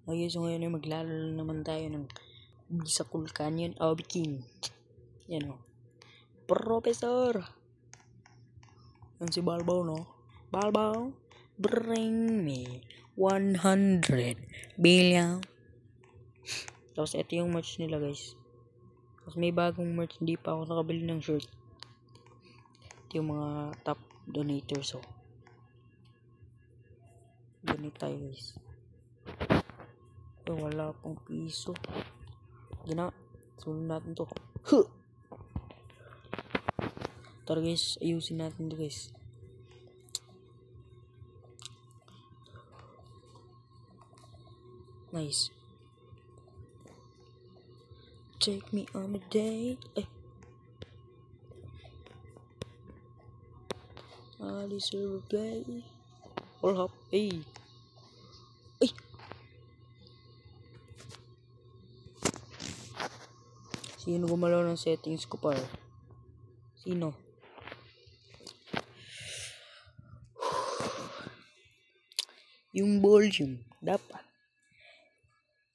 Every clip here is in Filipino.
Okay, so ngayon ay maglalaro naman tayo ng Bisakul Canyon King. Yan o. Professor! Yan si Balbaw, no? Balbaw, bring me 100 billion. Tapos ito yung merch nila, guys. Tapos may bagong merch, hindi pa ako nakabili ng shirt. Ito yung mga top donators, oh. Donate tayo, guys. Wala pang piso. Gina, sunod natin to. Tara guys, ayusin natin to guys. Nice. Take me on a date. I deserve a play. All up. Ay. Sino gumalaw ng settings ko par? Sino? Yung volume dapat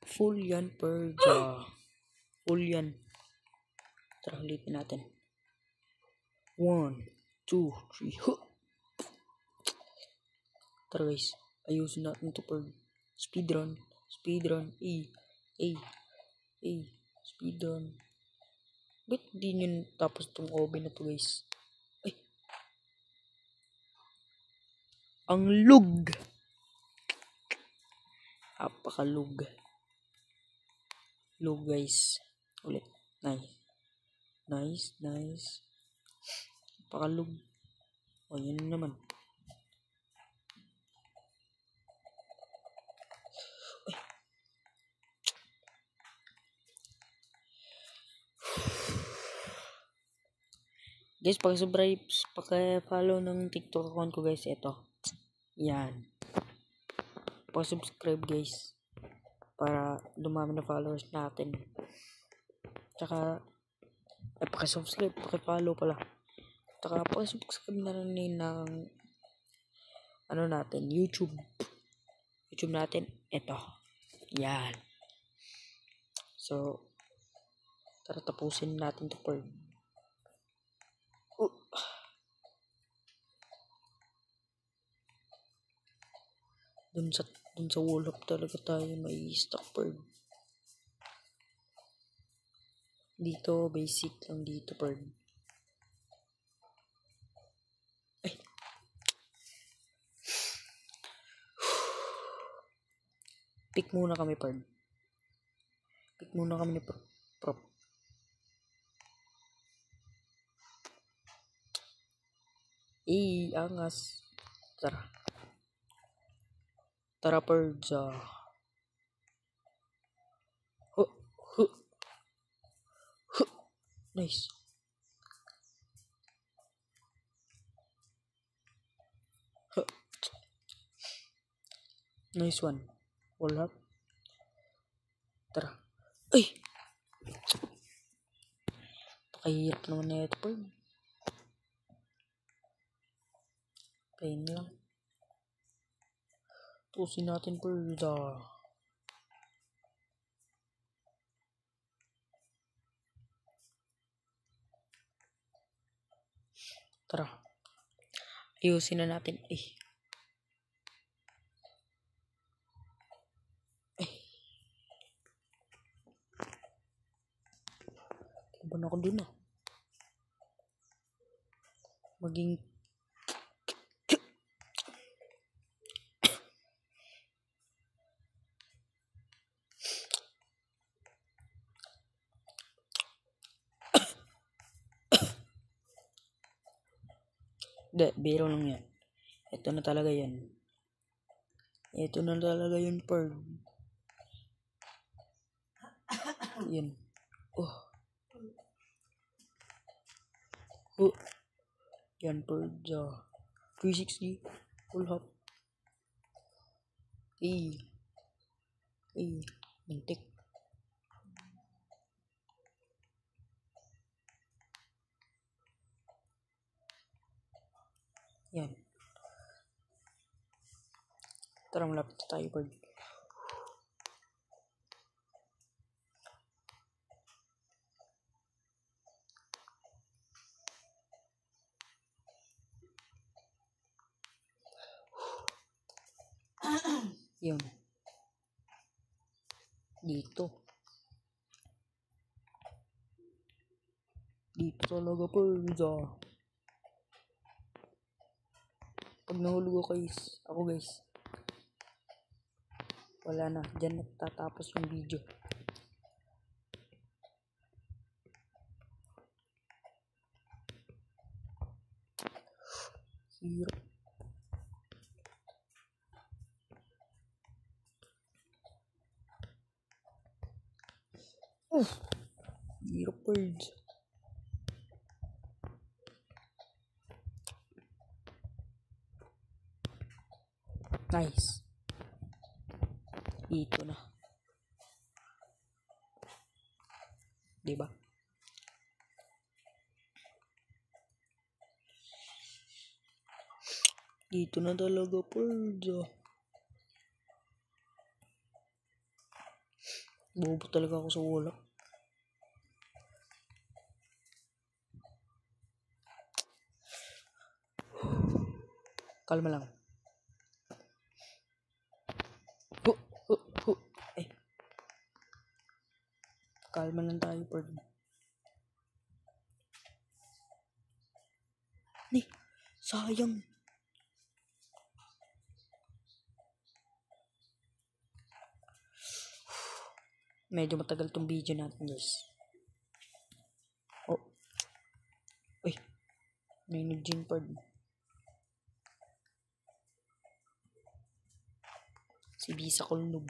full yan per full yan. Tara, ulitin natin. 1, 2, 3. Tara guys, ayusin natin to per speedrun. Speedrun. Ba't di nyo tapos itong oven na to guys? Ay. Ang lug. Apakalug. Lug guys. Ulit. Nice. Apakalug. O yun naman. Guys, pag-subscribe, pag-follow ng TikTok account ko guys, ito. Yan. Pag-subscribe guys, para dumami na followers natin. Tsaka, pag-subscribe, pag-follow pala. Tsaka, pag-subscribe na rin ng, natin, YouTube natin, ito. Yan. So, tara tapusin natin to per. Dun sa wall up talaga tayo may stock per. Dito basic lang dito per. Ay. Pick muna kami per. Pick muna kami ni prop. Angas. Tara Perja. Nice. Nice one. Wala. Tara. Ay! Pakahirap naman na ito po. Pain lang. Tusin natin Perja. Tara. Ayusin na natin. Ban ako dun maging biro lang yan. Ito na talaga yan per. Yan. Yan per 360 full hop. Mintik. Yan. Tara, malapit tayo bird. Yun. Dito. Dito talaga Pearls Pag nahulog ako guys, wala na. Diyan nagtatapos yung video. Hirap. Hirap Pearls. Nice. Dito na. Diba? Dito na talaga Pearls Bobo talaga ako sa wala. Kalma lang. Eh. Kalma lang tayo Pearls. Sayang. Medyo matagal tong video natin guys. Uy. May nag-gym Pearls. Si Bisa Kulnub.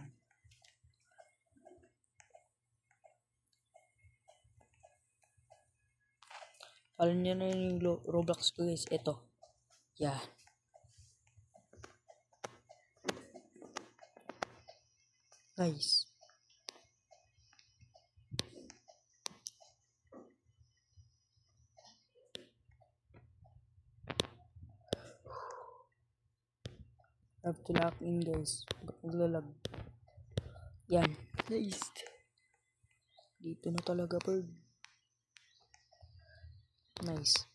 Alam niyo na yung Roblox ko guys. Ito. Yan. Nice. Have to lock in guys. Ba't naglalag? Yan. Nice. Dito na talaga Pearls. Nice.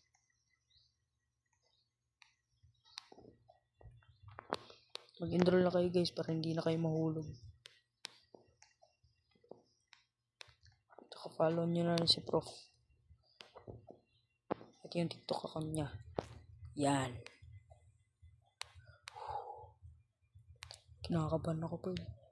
Mag-enroll na kayo guys para hindi na kayo mahulog. Tsaka follow nyo na rin si Prof. At yung TikTok account niya. Yan. Kinakabahan ako Pearls.